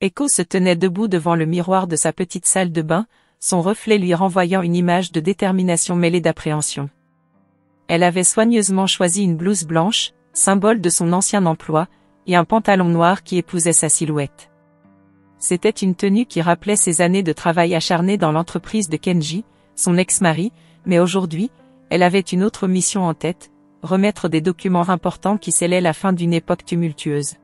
Echo se tenait debout devant le miroir de sa petite salle de bain, son reflet lui renvoyant une image de détermination mêlée d'appréhension. Elle avait soigneusement choisi une blouse blanche, symbole de son ancien emploi, et un pantalon noir qui épousait sa silhouette. C'était une tenue qui rappelait ses années de travail acharné dans l'entreprise de Kenji, son ex-mari, mais aujourd'hui, elle avait une autre mission en tête, remettre des documents importants qui scellaient la fin d'une époque tumultueuse.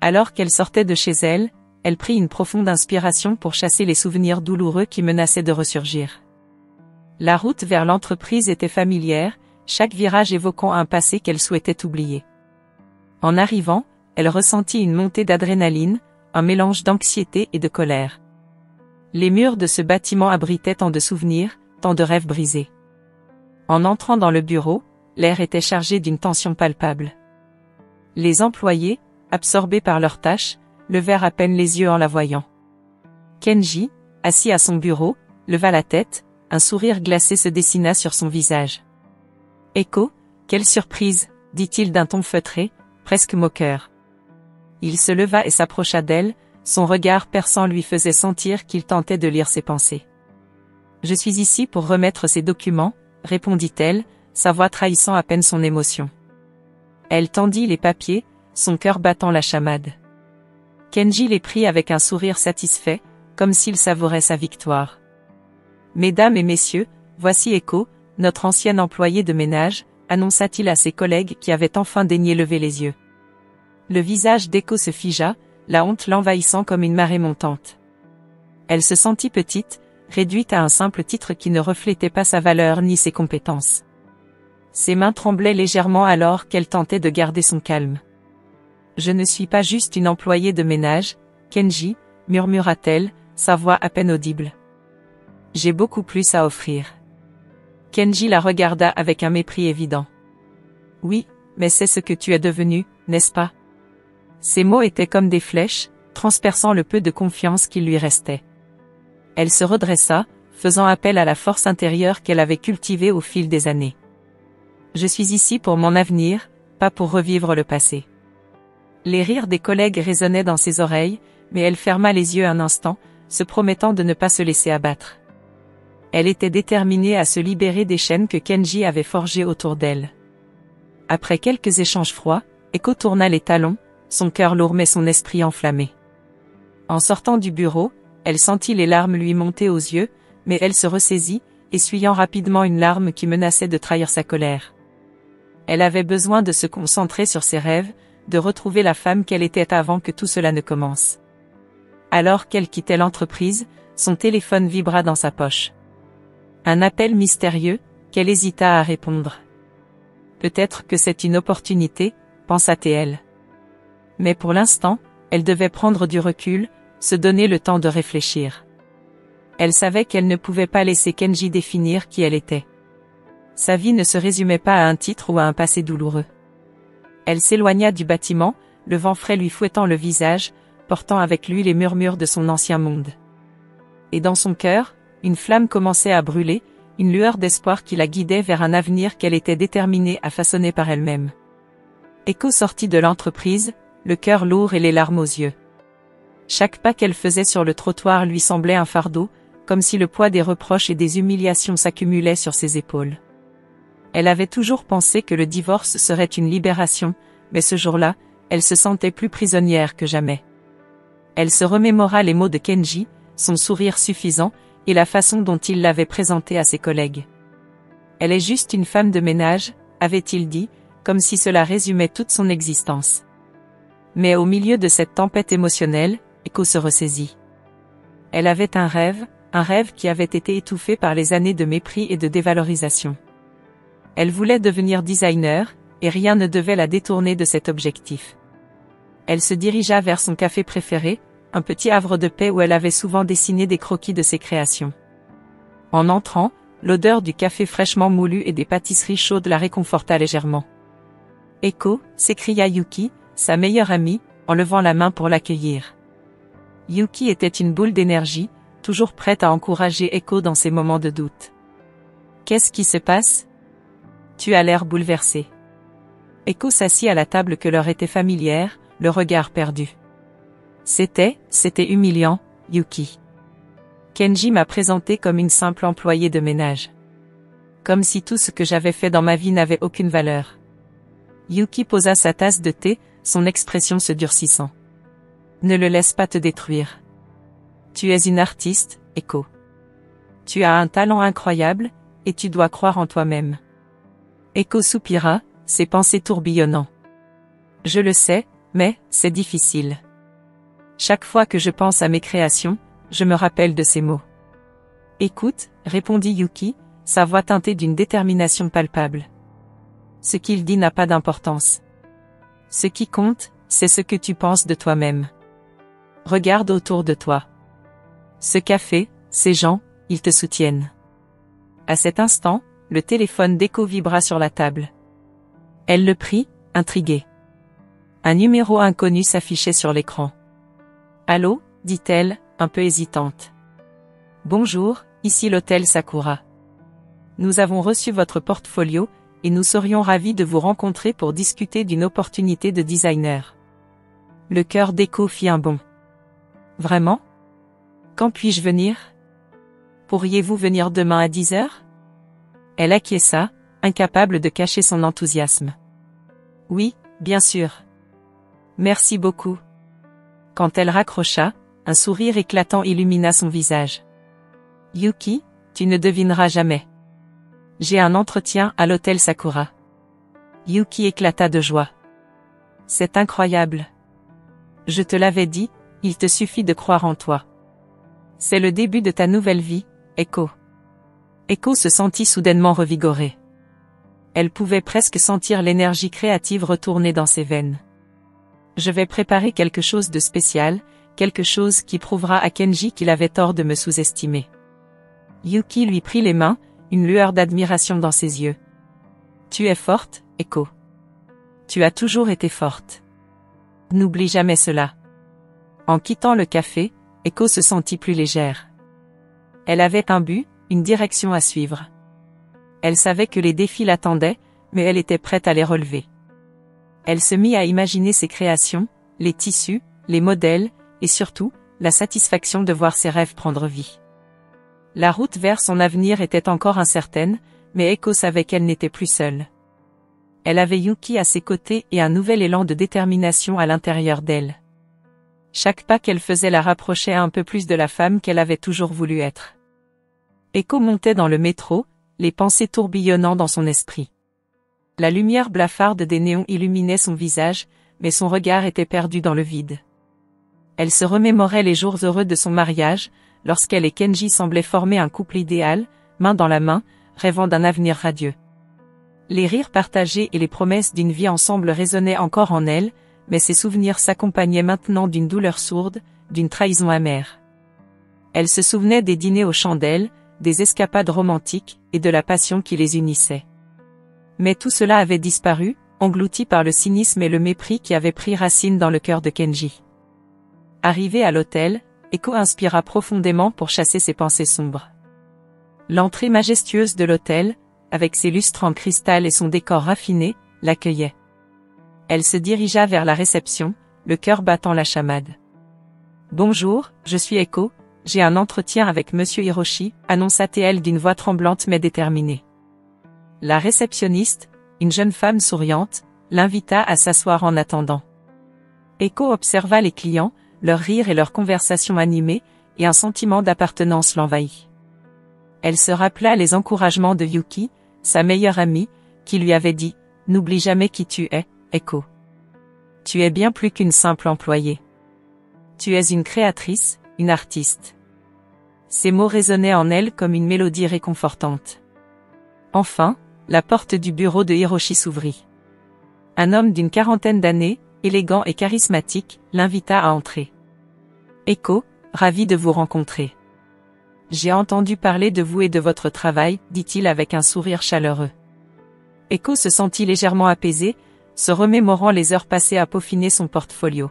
Alors qu'elle sortait de chez elle, elle prit une profonde inspiration pour chasser les souvenirs douloureux qui menaçaient de ressurgir. La route vers l'entreprise était familière, chaque virage évoquant un passé qu'elle souhaitait oublier. En arrivant, elle ressentit une montée d'adrénaline, un mélange d'anxiété et de colère. Les murs de ce bâtiment abritaient tant de souvenirs, tant de rêves brisés. En entrant dans le bureau, l'air était chargé d'une tension palpable. Les employés, absorbés par leurs tâches, levèrent à peine les yeux en la voyant. Kenji, assis à son bureau, leva la tête, un sourire glacé se dessina sur son visage. « Echo, quelle surprise !» dit-il d'un ton feutré, presque moqueur. Il se leva et s'approcha d'elle, son regard perçant lui faisait sentir qu'il tentait de lire ses pensées. « Je suis ici pour remettre ces documents, » répondit-elle, sa voix trahissant à peine son émotion. Elle tendit les papiers, son cœur battant la chamade. Kenji les prit avec un sourire satisfait, comme s'il savourait sa victoire. « Mesdames et messieurs, voici Echo, notre ancienne employée de ménage, » annonça-t-il à ses collègues qui avaient enfin daigné lever les yeux. Le visage d'Echo se figea, la honte l'envahissant comme une marée montante. Elle se sentit petite, réduite à un simple titre qui ne reflétait pas sa valeur ni ses compétences. Ses mains tremblaient légèrement alors qu'elle tentait de garder son calme. « Je ne suis pas juste une employée de ménage, Kenji, » murmura-t-elle, sa voix à peine audible. « J'ai beaucoup plus à offrir. » Kenji la regarda avec un mépris évident. « Oui, mais c'est ce que tu es devenu, n'est-ce pas ?» Ces mots étaient comme des flèches, transperçant le peu de confiance qu'il lui restait. Elle se redressa, faisant appel à la force intérieure qu'elle avait cultivée au fil des années. « Je suis ici pour mon avenir, pas pour revivre le passé. » Les rires des collègues résonnaient dans ses oreilles, mais elle ferma les yeux un instant, se promettant de ne pas se laisser abattre. Elle était déterminée à se libérer des chaînes que Kenji avait forgées autour d'elle. Après quelques échanges froids, Echo tourna les talons, son cœur lourd mais son esprit enflammé. En sortant du bureau, elle sentit les larmes lui monter aux yeux, mais elle se ressaisit, essuyant rapidement une larme qui menaçait de trahir sa colère. Elle avait besoin de se concentrer sur ses rêves, de retrouver la femme qu'elle était avant que tout cela ne commence. Alors qu'elle quittait l'entreprise, son téléphone vibra dans sa poche. Un appel mystérieux, qu'elle hésita à répondre. Peut-être que c'est une opportunité, pensa-t-elle. Mais pour l'instant, elle devait prendre du recul, se donner le temps de réfléchir. Elle savait qu'elle ne pouvait pas laisser Kenji définir qui elle était. Sa vie ne se résumait pas à un titre ou à un passé douloureux. Elle s'éloigna du bâtiment, le vent frais lui fouettant le visage, portant avec lui les murmures de son ancien monde. Et dans son cœur, une flamme commençait à brûler, une lueur d'espoir qui la guidait vers un avenir qu'elle était déterminée à façonner par elle-même. Echo sortit de l'entreprise, le cœur lourd et les larmes aux yeux. Chaque pas qu'elle faisait sur le trottoir lui semblait un fardeau, comme si le poids des reproches et des humiliations s'accumulait sur ses épaules. Elle avait toujours pensé que le divorce serait une libération, mais ce jour-là, elle se sentait plus prisonnière que jamais. Elle se remémora les mots de Kenji, son sourire suffisant, et la façon dont il l'avait présentée à ses collègues. « Elle est juste une femme de ménage », avait-il dit, comme si cela résumait toute son existence. Mais au milieu de cette tempête émotionnelle, Echo se ressaisit. Elle avait un rêve qui avait été étouffé par les années de mépris et de dévalorisation. Elle voulait devenir designer, et rien ne devait la détourner de cet objectif. Elle se dirigea vers son café préféré, un petit havre de paix où elle avait souvent dessiné des croquis de ses créations. En entrant, l'odeur du café fraîchement moulu et des pâtisseries chaudes la réconforta légèrement. « Echo » s'écria Yuki, sa meilleure amie, en levant la main pour l'accueillir. Yuki était une boule d'énergie, toujours prête à encourager Echo dans ses moments de doute. « Qu'est-ce qui se passe ? Tu as l'air bouleversée. » Echo s'assit à la table que leur était familière, le regard perdu. C'était humiliant, Yuki. Kenji m'a présenté comme une simple employée de ménage. Comme si tout ce que j'avais fait dans ma vie n'avait aucune valeur. Yuki posa sa tasse de thé, son expression se durcissant. Ne le laisse pas te détruire. Tu es une artiste, Eko. Tu as un talent incroyable, et tu dois croire en toi-même. Eko soupira, ses pensées tourbillonnant. Je le sais, mais c'est difficile. Chaque fois que je pense à mes créations, je me rappelle de ces mots. Écoute, répondit Yuki, sa voix teintée d'une détermination palpable. Ce qu'il dit n'a pas d'importance. Ce qui compte, c'est ce que tu penses de toi-même. Regarde autour de toi. Ce café, ces gens, ils te soutiennent. À cet instant, le téléphone d'Eko vibra sur la table. Elle le prit, intriguée. Un numéro inconnu s'affichait sur l'écran. Allô, dit-elle, un peu hésitante. Bonjour, ici l'hôtel Sakura. Nous avons reçu votre portfolio, et nous serions ravis de vous rencontrer pour discuter d'une opportunité de designer. Le cœur d'Eko fit un bond. Vraiment? Quand puis-je venir? Pourriez-vous venir demain à 10 heures? Elle acquiesça, incapable de cacher son enthousiasme. Oui, bien sûr. Merci beaucoup. Quand elle raccrocha, un sourire éclatant illumina son visage. Yuki, tu ne devineras jamais. J'ai un entretien à l'hôtel Sakura. Yuki éclata de joie. C'est incroyable. Je te l'avais dit, il te suffit de croire en toi. C'est le début de ta nouvelle vie, Eko. Eko se sentit soudainement revigorée. Elle pouvait presque sentir l'énergie créative retourner dans ses veines. Je vais préparer quelque chose de spécial, quelque chose qui prouvera à Kenji qu'il avait tort de me sous-estimer. Yuki lui prit les mains, une lueur d'admiration dans ses yeux. Tu es forte, Eko. Tu as toujours été forte. N'oublie jamais cela. En quittant le café, Eko se sentit plus légère. Elle avait un but, une direction à suivre. Elle savait que les défis l'attendaient, mais elle était prête à les relever. Elle se mit à imaginer ses créations, les tissus, les modèles, et surtout, la satisfaction de voir ses rêves prendre vie. La route vers son avenir était encore incertaine, mais Eko savait qu'elle n'était plus seule. Elle avait Yuki à ses côtés et un nouvel élan de détermination à l'intérieur d'elle. Chaque pas qu'elle faisait la rapprochait un peu plus de la femme qu'elle avait toujours voulu être. Eko montait dans le métro, les pensées tourbillonnant dans son esprit. La lumière blafarde des néons illuminait son visage, mais son regard était perdu dans le vide. Elle se remémorait les jours heureux de son mariage, lorsqu'elle et Kenji semblaient former un couple idéal, main dans la main, rêvant d'un avenir radieux. Les rires partagés et les promesses d'une vie ensemble résonnaient encore en elle, mais ses souvenirs s'accompagnaient maintenant d'une douleur sourde, d'une trahison amère. Elle se souvenait des dîners aux chandelles, des escapades romantiques, et de la passion qui les unissait. Mais tout cela avait disparu, englouti par le cynisme et le mépris qui avaient pris racine dans le cœur de Kenji. Arrivée à l'hôtel, Eko inspira profondément pour chasser ses pensées sombres. L'entrée majestueuse de l'hôtel, avec ses lustres en cristal et son décor raffiné, l'accueillait. Elle se dirigea vers la réception, le cœur battant la chamade. « Bonjour, je suis Eko, j'ai un entretien avec Monsieur Hiroshi, annonça-t-elle d'une voix tremblante mais déterminée. La réceptionniste, une jeune femme souriante, l'invita à s'asseoir en attendant. Eko observa les clients, leurs rires et leurs conversations animées, et un sentiment d'appartenance l'envahit. Elle se rappela les encouragements de Yuki, sa meilleure amie, qui lui avait dit « N'oublie jamais qui tu es, Eko. Tu es bien plus qu'une simple employée. Tu es une créatrice, une artiste. » Ces mots résonnaient en elle comme une mélodie réconfortante. Enfin, la porte du bureau de Hiroshi s'ouvrit. Un homme d'une quarantaine d'années, élégant et charismatique, l'invita à entrer. « Eko, ravi de vous rencontrer. J'ai entendu parler de vous et de votre travail, dit-il avec un sourire chaleureux. » Eko se sentit légèrement apaisée, se remémorant les heures passées à peaufiner son portfolio.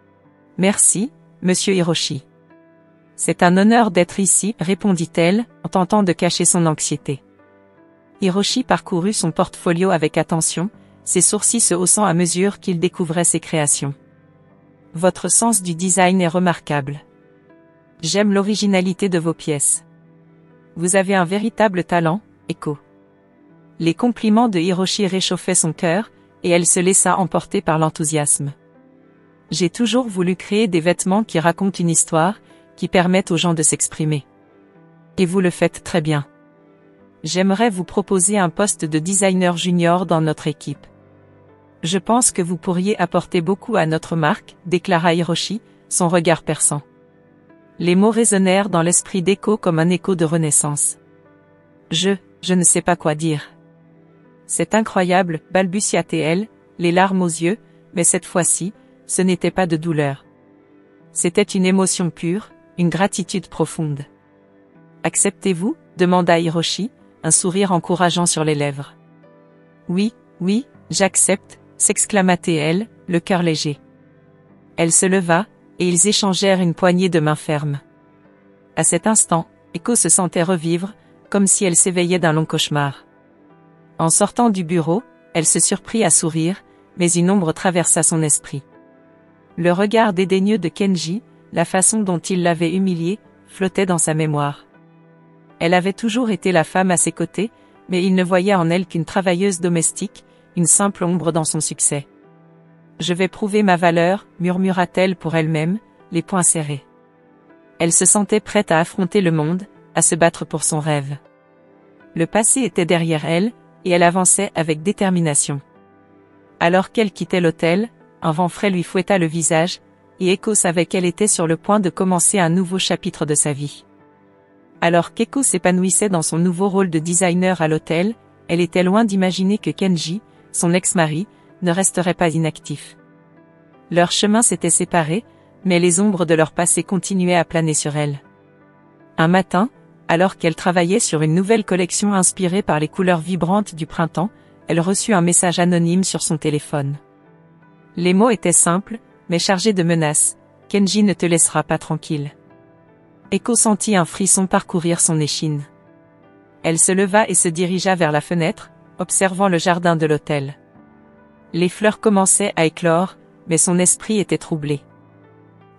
« Merci, monsieur Hiroshi. C'est un honneur d'être ici, répondit-elle, en tentant de cacher son anxiété. Hiroshi parcourut son portfolio avec attention, ses sourcils se haussant à mesure qu'il découvrait ses créations. « Votre sens du design est remarquable. J'aime l'originalité de vos pièces. Vous avez un véritable talent, Eiko. Les compliments de Hiroshi réchauffaient son cœur, et elle se laissa emporter par l'enthousiasme. J'ai toujours voulu créer des vêtements qui racontent une histoire, qui permettent aux gens de s'exprimer. Et vous le faites très bien. J'aimerais vous proposer un poste de designer junior dans notre équipe. Je pense que vous pourriez apporter beaucoup à notre marque, déclara Hiroshi, son regard perçant. Les mots résonnèrent dans l'esprit d'Eiko comme un écho de renaissance. Je ne sais pas quoi dire. C'est incroyable, balbutia-t-elle, les larmes aux yeux, mais cette fois-ci, ce n'était pas de douleur. C'était une émotion pure, une gratitude profonde. Acceptez-vous? Demanda Hiroshi, un sourire encourageant sur les lèvres. Oui, j'accepte, s'exclama-t-elle, le cœur léger. Elle se leva, et ils échangèrent une poignée de mains fermes. À cet instant, Eiko se sentait revivre, comme si elle s'éveillait d'un long cauchemar. En sortant du bureau, elle se surprit à sourire, mais une ombre traversa son esprit. Le regard dédaigneux de Kenji, la façon dont il l'avait humiliée, flottait dans sa mémoire. Elle avait toujours été la femme à ses côtés, mais il ne voyait en elle qu'une travailleuse domestique, une simple ombre dans son succès. « Je vais prouver ma valeur », murmura-t-elle pour elle-même, les poings serrés. Elle se sentait prête à affronter le monde, à se battre pour son rêve. Le passé était derrière elle, et elle avançait avec détermination. Alors qu'elle quittait l'hôtel, un vent frais lui fouetta le visage, et Eiko savait qu'elle était sur le point de commencer un nouveau chapitre de sa vie. Alors qu'Eiko s'épanouissait dans son nouveau rôle de designer à l'hôtel, elle était loin d'imaginer que Kenji, son ex-mari, ne resterait pas inactif. Leurs chemins s'étaient séparés, mais les ombres de leur passé continuaient à planer sur elle. Un matin, alors qu'elle travaillait sur une nouvelle collection inspirée par les couleurs vibrantes du printemps, elle reçut un message anonyme sur son téléphone. Les mots étaient simples, mais chargés de menaces. « Kenji ne te laissera pas tranquille. » Eiko sentit un frisson parcourir son échine. Elle se leva et se dirigea vers la fenêtre, observant le jardin de l'hôtel. Les fleurs commençaient à éclore, mais son esprit était troublé.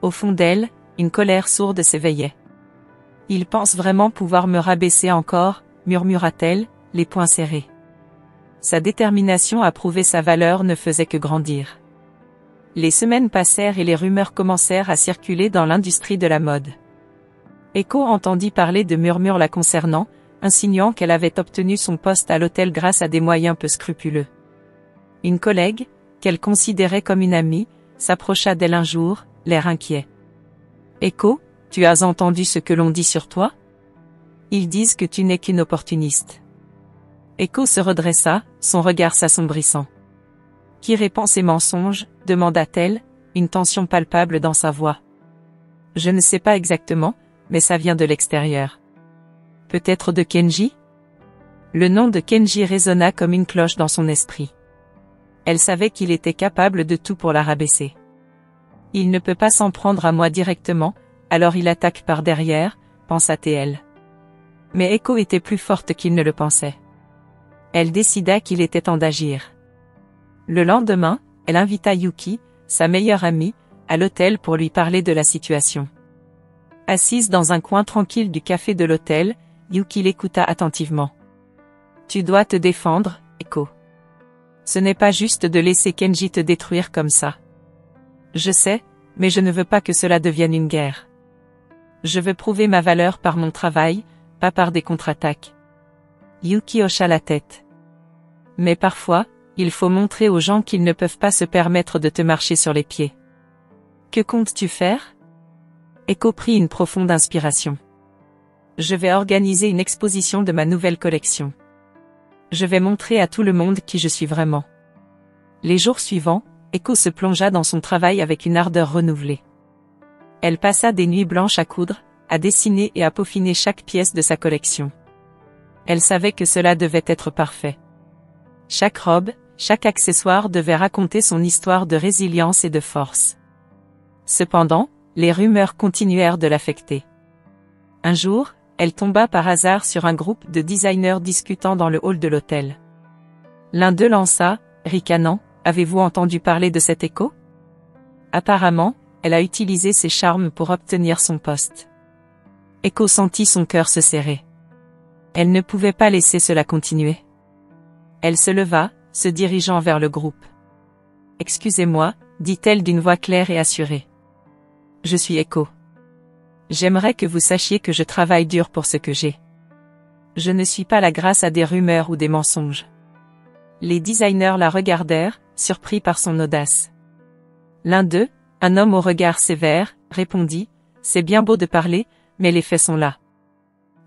Au fond d'elle, une colère sourde s'éveillait. « Il pense vraiment pouvoir me rabaisser encore », murmura-t-elle, les poings serrés. Sa détermination à prouver sa valeur ne faisait que grandir. Les semaines passèrent et les rumeurs commencèrent à circuler dans l'industrie de la mode. Eiko entendit parler de murmures la concernant, insinuant qu'elle avait obtenu son poste à l'hôtel grâce à des moyens peu scrupuleux. Une collègue, qu'elle considérait comme une amie, s'approcha d'elle un jour, l'air inquiet. « Eiko, tu as entendu ce que l'on dit sur toi? Ils disent que tu n'es qu'une opportuniste. » Eiko se redressa, son regard s'assombrissant. « Qui répand ces mensonges ?» demanda-t-elle, une tension palpable dans sa voix. « Je ne sais pas exactement, mais ça vient de l'extérieur. » Peut-être de Kenji? Le nom de Kenji résonna comme une cloche dans son esprit. Elle savait qu'il était capable de tout pour la rabaisser. Il ne peut pas s'en prendre à moi directement, alors il attaque par derrière, pensa-t-elle. Mais Eiko était plus forte qu'il ne le pensait. Elle décida qu'il était temps d'agir. Le lendemain, elle invita Yuki, sa meilleure amie, à l'hôtel pour lui parler de la situation. Assise dans un coin tranquille du café de l'hôtel, Yuki l'écouta attentivement. « Tu dois te défendre, Eiko. Ce n'est pas juste de laisser Kenji te détruire comme ça. Je sais, mais je ne veux pas que cela devienne une guerre. Je veux prouver ma valeur par mon travail, pas par des contre-attaques. » Yuki hocha la tête. « Mais parfois, il faut montrer aux gens qu'ils ne peuvent pas se permettre de te marcher sur les pieds. Que comptes-tu faire? » Eiko prit une profonde inspiration. « Je vais organiser une exposition de ma nouvelle collection. Je vais montrer à tout le monde qui je suis vraiment. » Les jours suivants, Eiko se plongea dans son travail avec une ardeur renouvelée. Elle passa des nuits blanches à coudre, à dessiner et à peaufiner chaque pièce de sa collection. Elle savait que cela devait être parfait. Chaque robe, chaque accessoire devait raconter son histoire de résilience et de force. Cependant, les rumeurs continuèrent de l'affecter. Un jour, elle tomba par hasard sur un groupe de designers discutant dans le hall de l'hôtel. L'un d'eux lança, ricanant, « Avez-vous entendu parler de cet Eiko? Apparemment, elle a utilisé ses charmes pour obtenir son poste. Echo sentit son cœur se serrer. Elle ne pouvait pas laisser cela continuer. Elle se leva, se dirigeant vers le groupe. « Excusez-moi, dit-elle d'une voix claire et assurée. Je suis Echo. J'aimerais que vous sachiez que je travaille dur pour ce que j'ai. Je ne suis pas là grâce à des rumeurs ou des mensonges. » Les designers la regardèrent, surpris par son audace. L'un d'eux, un homme au regard sévère, répondit « C'est bien beau de parler, mais les faits sont là.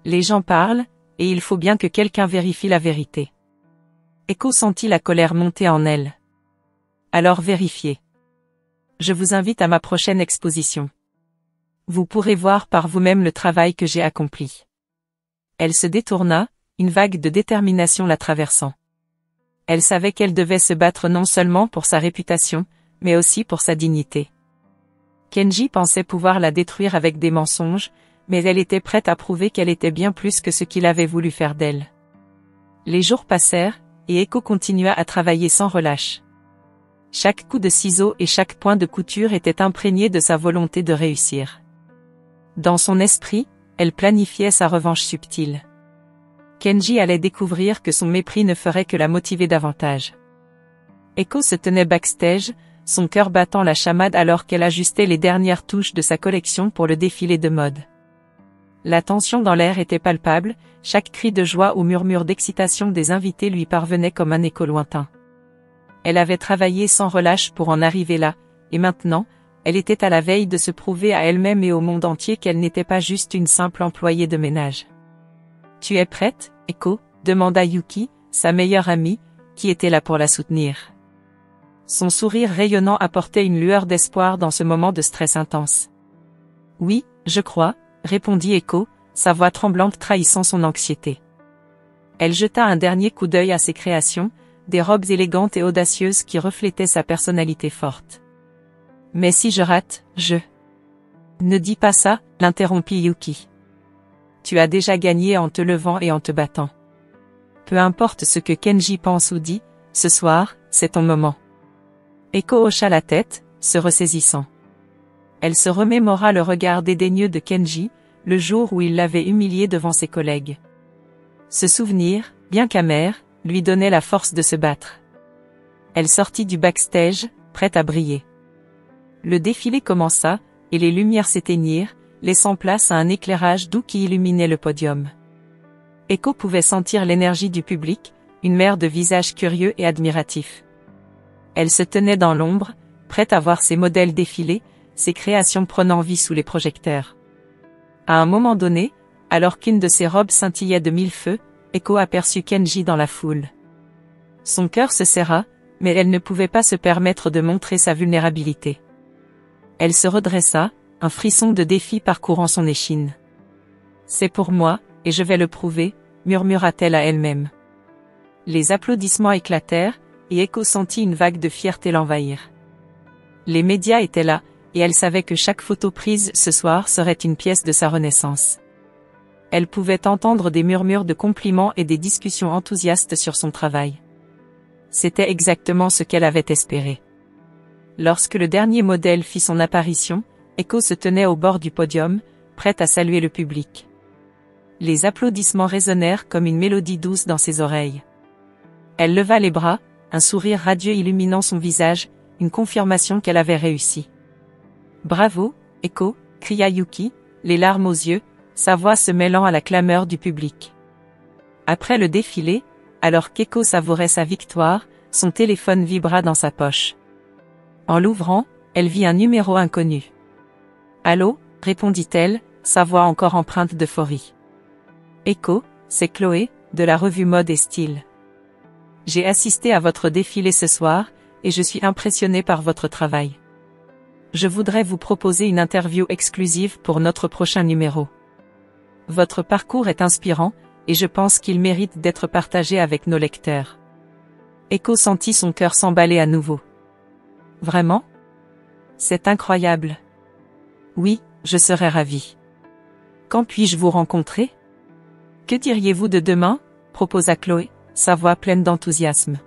Les gens parlent, et il faut bien que quelqu'un vérifie la vérité. » Echo sentit la colère monter en elle. « Alors vérifiez. Je vous invite à ma prochaine exposition. Vous pourrez voir par vous-même le travail que j'ai accompli. » Elle se détourna, une vague de détermination la traversant. Elle savait qu'elle devait se battre non seulement pour sa réputation, mais aussi pour sa dignité. Kenji pensait pouvoir la détruire avec des mensonges, mais elle était prête à prouver qu'elle était bien plus que ce qu'il avait voulu faire d'elle. Les jours passèrent, et Echo continua à travailler sans relâche. Chaque coup de ciseau et chaque point de couture était imprégné de sa volonté de réussir. Dans son esprit, elle planifiait sa revanche subtile. Kenji allait découvrir que son mépris ne ferait que la motiver davantage. Echo se tenait backstage, son cœur battant la chamade alors qu'elle ajustait les dernières touches de sa collection pour le défilé de mode. La tension dans l'air était palpable, chaque cri de joie ou murmure d'excitation des invités lui parvenait comme un écho lointain. Elle avait travaillé sans relâche pour en arriver là, et maintenant, elle était à la veille de se prouver à elle-même et au monde entier qu'elle n'était pas juste une simple employée de ménage. « Tu es prête, Echo ?» demanda Yuki, sa meilleure amie, qui était là pour la soutenir. Son sourire rayonnant apportait une lueur d'espoir dans ce moment de stress intense. « Oui, je crois », répondit Echo, sa voix tremblante trahissant son anxiété. Elle jeta un dernier coup d'œil à ses créations, des robes élégantes et audacieuses qui reflétaient sa personnalité forte. « Mais si je rate, je... » « Ne dis pas ça », l'interrompit Yuki. « Tu as déjà gagné en te levant et en te battant. Peu importe ce que Kenji pense ou dit, ce soir, c'est ton moment. » Echo hocha la tête, se ressaisissant. Elle se remémora le regard dédaigneux de Kenji, le jour où il l'avait humiliée devant ses collègues. Ce souvenir, bien qu'amer, lui donnait la force de se battre. Elle sortit du backstage, prête à briller. Le défilé commença, et les lumières s'éteignirent, laissant place à un éclairage doux qui illuminait le podium. Echo pouvait sentir l'énergie du public, une mer de visages curieux et admiratifs. Elle se tenait dans l'ombre, prête à voir ses modèles défiler, ses créations prenant vie sous les projecteurs. À un moment donné, alors qu'une de ses robes scintillait de mille feux, Echo aperçut Kenji dans la foule. Son cœur se serra, mais elle ne pouvait pas se permettre de montrer sa vulnérabilité. Elle se redressa, un frisson de défi parcourant son échine. « C'est pour moi, et je vais le prouver », murmura-t-elle à elle-même. Les applaudissements éclatèrent, et Echo sentit une vague de fierté l'envahir. Les médias étaient là, et elle savait que chaque photo prise ce soir serait une pièce de sa renaissance. Elle pouvait entendre des murmures de compliments et des discussions enthousiastes sur son travail. C'était exactement ce qu'elle avait espéré. Lorsque le dernier modèle fit son apparition, Echo se tenait au bord du podium, prête à saluer le public. Les applaudissements résonnèrent comme une mélodie douce dans ses oreilles. Elle leva les bras, un sourire radieux illuminant son visage, une confirmation qu'elle avait réussi. « Bravo, Echo !» cria Yuki, les larmes aux yeux, sa voix se mêlant à la clameur du public. Après le défilé, alors qu'Echo savourait sa victoire, son téléphone vibra dans sa poche. En l'ouvrant, elle vit un numéro inconnu. « Allô ?» répondit-elle, sa voix encore empreinte d'euphorie. « Echo, c'est Chloé, de la revue Mode et Style. J'ai assisté à votre défilé ce soir, et je suis impressionnée par votre travail. Je voudrais vous proposer une interview exclusive pour notre prochain numéro. Votre parcours est inspirant, et je pense qu'il mérite d'être partagé avec nos lecteurs. » Echo sentit son cœur s'emballer à nouveau. « Vraiment ? C'est incroyable. Oui, je serais ravie. Quand puis-je vous rencontrer ? Que diriez-vous de demain ? proposa Chloé, sa voix pleine d'enthousiasme.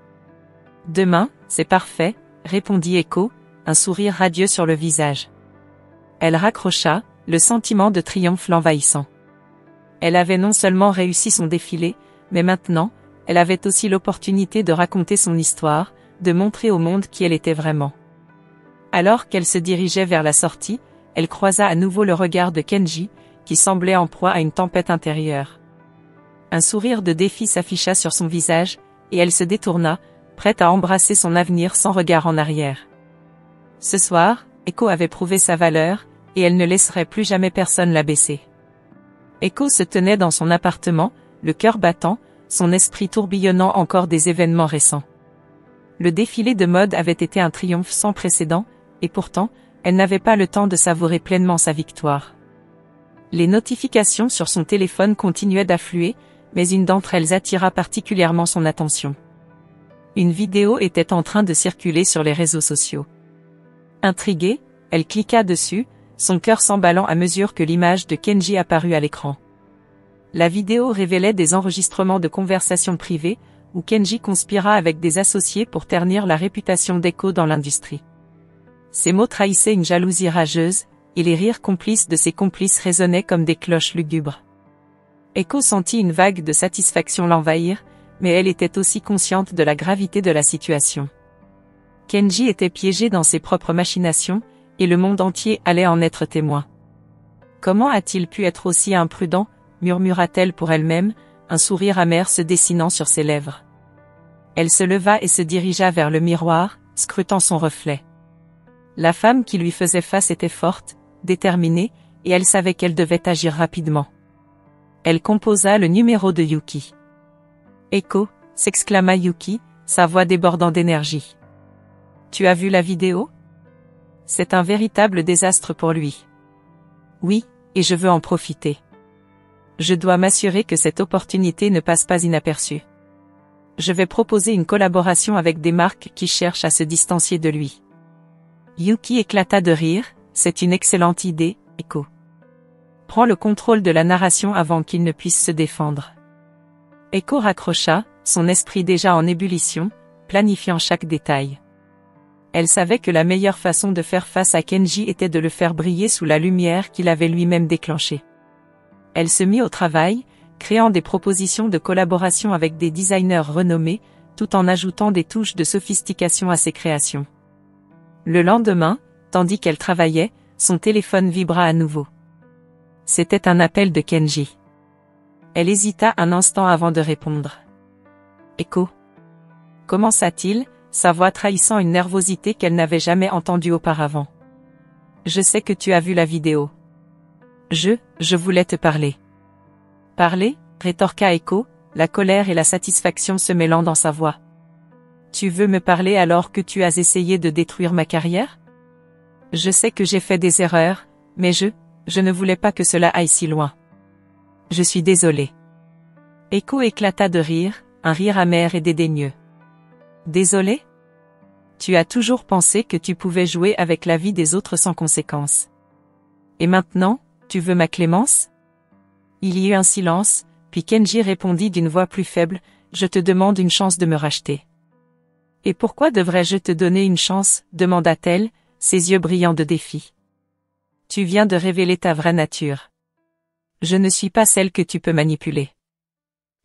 Demain, c'est parfait, répondit Echo, un sourire radieux sur le visage. Elle raccrocha, le sentiment de triomphe l'envahissant. Elle avait non seulement réussi son défilé, mais maintenant, elle avait aussi l'opportunité de raconter son histoire, de montrer au monde qui elle était vraiment. Alors qu'elle se dirigeait vers la sortie, elle croisa à nouveau le regard de Kenji, qui semblait en proie à une tempête intérieure. Un sourire de défi s'afficha sur son visage, et elle se détourna, prête à embrasser son avenir sans regard en arrière. Ce soir, Echo avait prouvé sa valeur, et elle ne laisserait plus jamais personne la baisser. Echo se tenait dans son appartement, le cœur battant, son esprit tourbillonnant encore des événements récents. Le défilé de mode avait été un triomphe sans précédent, et pourtant, elle n'avait pas le temps de savourer pleinement sa victoire. Les notifications sur son téléphone continuaient d'affluer, mais une d'entre elles attira particulièrement son attention. Une vidéo était en train de circuler sur les réseaux sociaux. Intriguée, elle cliqua dessus, son cœur s'emballant à mesure que l'image de Kenji apparut à l'écran. La vidéo révélait des enregistrements de conversations privées, où Kenji conspira avec des associés pour ternir la réputation d'Echo dans l'industrie. Ces mots trahissaient une jalousie rageuse, et les rires complices de ses complices résonnaient comme des cloches lugubres. Echo sentit une vague de satisfaction l'envahir, mais elle était aussi consciente de la gravité de la situation. Kenji était piégé dans ses propres machinations, et le monde entier allait en être témoin. Comment a-t-il pu être aussi imprudent, murmura-t-elle pour elle-même, un sourire amer se dessinant sur ses lèvres. Elle se leva et se dirigea vers le miroir, scrutant son reflet. La femme qui lui faisait face était forte, déterminée, et elle savait qu'elle devait agir rapidement. Elle composa le numéro de Yuki. « Echo » s'exclama Yuki, sa voix débordant d'énergie. « Tu as vu la vidéo ? C'est un véritable désastre pour lui. »« Oui, et je veux en profiter. Je dois m'assurer que cette opportunité ne passe pas inaperçue. Je vais proposer une collaboration avec des marques qui cherchent à se distancier de lui. » Yuki éclata de rire, « C'est une excellente idée, Echo. Prends le contrôle de la narration avant qu'il ne puisse se défendre. » Echo raccrocha, son esprit déjà en ébullition, planifiant chaque détail. Elle savait que la meilleure façon de faire face à Kenji était de le faire briller sous la lumière qu'il avait lui-même déclenchée. Elle se mit au travail, créant des propositions de collaboration avec des designers renommés, tout en ajoutant des touches de sophistication à ses créations. Le lendemain, tandis qu'elle travaillait, son téléphone vibra à nouveau. C'était un appel de Kenji. Elle hésita un instant avant de répondre. « Echo » commença-t-il, sa voix trahissant une nervosité qu'elle n'avait jamais entendue auparavant. « Je sais que tu as vu la vidéo. Je voulais te parler. »« Parler ?» rétorqua Echo, la colère et la satisfaction se mêlant dans sa voix. « Tu veux me parler alors que tu as essayé de détruire ma carrière ? Je sais que j'ai fait des erreurs, mais je ne voulais pas que cela aille si loin. Je suis désolé. » Echo éclata de rire, un rire amer et dédaigneux. « Désolé ? Tu as toujours pensé que tu pouvais jouer avec la vie des autres sans conséquence. Et maintenant, tu veux ma clémence ? » Il y eut un silence, puis Kenji répondit d'une voix plus faible, « Je te demande une chance de me racheter. »« Et pourquoi devrais-je te donner une chance ?» demanda-t-elle, ses yeux brillants de défi. « Tu viens de révéler ta vraie nature. Je ne suis pas celle que tu peux manipuler. »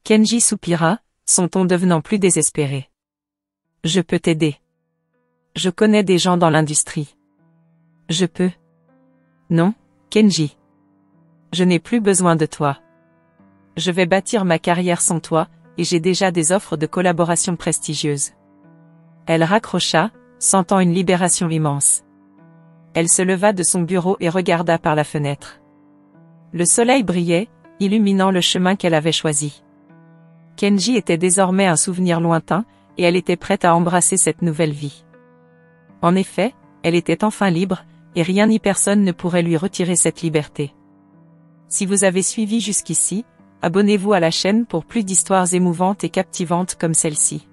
Kenji soupira, son ton devenant plus désespéré. « Je peux t'aider. Je connais des gens dans l'industrie. Je peux. » « Non, Kenji. Je n'ai plus besoin de toi. Je vais bâtir ma carrière sans toi, et j'ai déjà des offres de collaboration prestigieuses. » Elle raccrocha, sentant une libération immense. Elle se leva de son bureau et regarda par la fenêtre. Le soleil brillait, illuminant le chemin qu'elle avait choisi. Kenji était désormais un souvenir lointain, et elle était prête à embrasser cette nouvelle vie. En effet, elle était enfin libre, et rien ni personne ne pourrait lui retirer cette liberté. Si vous avez suivi jusqu'ici, abonnez-vous à la chaîne pour plus d'histoires émouvantes et captivantes comme celle-ci.